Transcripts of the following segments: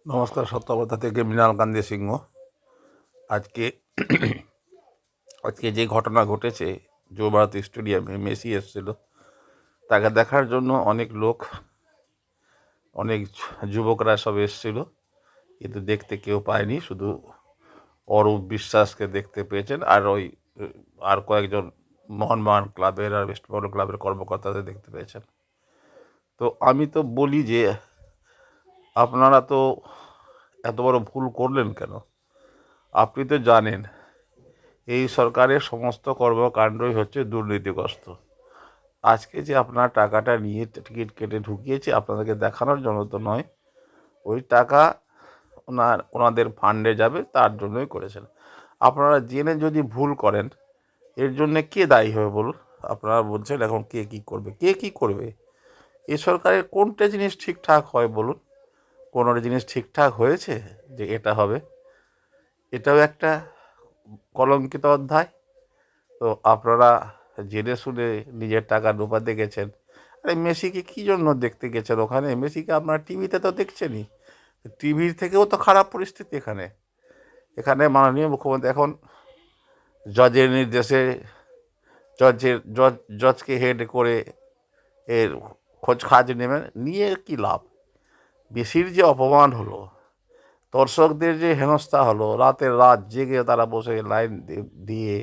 নমস্কার, সত্যকথা থেকে মৃণালকান্তি সিংহ। আজকে আজকে যে ঘটনা ঘটেছে, যুবভারতী স্টেডিয়ামে মেসি এসেছিল, তাকে দেখার জন্য অনেক লোক, অনেক যুবকরা সব এসেছিল, কিন্তু দেখতে কেউ পায়নি। শুধু অরূপ বিশ্বাসকে দেখতে পেয়েছেন, আর আর কয়েকজন মোহনবাগান ক্লাবের আর বেঙ্গল ক্লাবের কর্মকর্তাদের দেখতে পেয়েছেন। তো আমি তো বলি যে আপনারা তো এত বড় ভুল করলেন কেন? আপনি তো জানেন এই সরকারের সমস্ত কর্মকাণ্ডই হচ্ছে দুর্নীতিগ্রস্ত। আজকে যে আপনার টাকাটা নিয়ে টিকিট কেটে ঢুকিয়েছে আপনাদেরকে দেখানোর জন্য তো নয়, ওই টাকা ওনাদের ফান্ডে যাবে, তার জন্যই করেছেন। আপনারা জেনে যদি ভুল করেন, এর জন্যে কে দায়ী হবে বলুন? আপনারা বলছেন এখন কে কী করবে, কে কী করবে? এই সরকারের কোনটা জিনিস ঠিকঠাক হয় বলুন? কোনো জিনিস ঠিকঠাক হয়েছে যে এটা হবে? এটাও একটা কলঙ্কিত অধ্যায়। তো আপনারা জেনে শুনে নিজের টাকা ডোবাতে গেছেন। আরে মেসিকে কী জন্য দেখতে গেছেন ওখানে? মেসিকে আপনার টিভিতে তো দেখছেনই। টিভির থেকেও তো খারাপ পরিস্থিতি এখানে। এখানে মাননীয় মুখ্যমন্ত্রী এখন জজের নির্দেশে জজকে হেড করে এর খোঁজ খাজ নেবেন, নিয়ে কী লাভ? মেসির যে অপমান হলো, দর্শকদের যে হেনস্থা হলো, রাত জেগে তারা বসে লাইন দিয়ে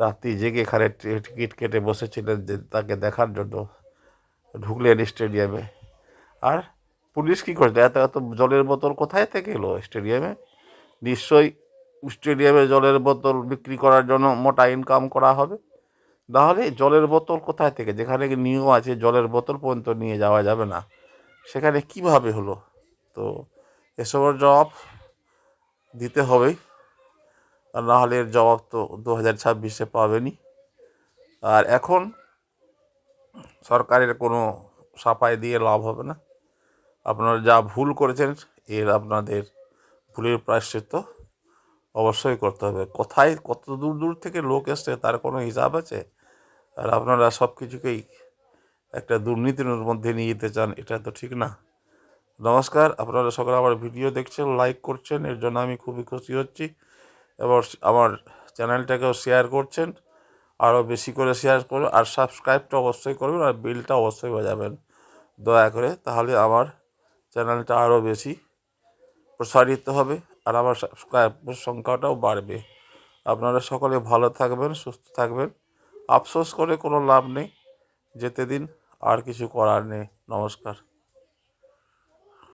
রাত্রি জেগে এখানে টিকিট কেটে বসেছিলেন যে তাকে দেখার জন্য, ঢুকলেন স্টেডিয়ামে। আর পুলিশ কী করছে? এত এত জলের বোতল কোথায় থেকে এলো স্টেডিয়ামে? নিশ্চয়ই স্টেডিয়ামে জলের বোতল বিক্রি করার জন্য মোটা ইনকাম করা হবে। নাহলে জলের বোতল কোথায় থেকে? যেখানে নিয়ম আছে জলের বোতল পর্যন্ত নিয়ে যাওয়া যাবে না, সেখানে কিভাবে হলো? তো এসবের জবাব দিতে হবেই, আর নাহলে এর জবাব তো 2026-এ পাবেনই। আর এখন সরকারের কোনো সাফাই দিয়ে লাভ হবে না। আপনারা যা ভুল করেছেন, আপনাদের ভুলের প্রায়শ্চিত্ত অবশ্যই করতে হবে। কোথায় কত দূর দূর থেকে লোক এসছে তার কোনো হিসাব আছে? আর আপনারা সব কিছুকেই একটা দুর্নীতির মধ্যে নিয়ে যেতে চান, এটা তো ঠিক না। নমস্কার, আপনারা সকলে আমার ভিডিও দেখছেন, লাইক করছেন, এর জন্য আমি খুবই খুশি হচ্ছি। এবার আমার চ্যানেলটাকেও শেয়ার করছেন, আরও বেশি করে শেয়ার করুন, আর সাবস্ক্রাইবটা অবশ্যই করবেন, আর বিলটা অবশ্যই বাজাবেন দয়া করে। তাহলে আমার চ্যানেলটা আরও বেশি প্রসারিত হবে, আর আমার সাবস্ক্রাইবের সংখ্যাটাও বাড়বে। আপনারা সকলে ভালো থাকবেন, সুস্থ থাকবেন। আফসোস করে কোনো লাভ নেই, যেতে দিন, আর কিছু করার নেই। নমস্কার।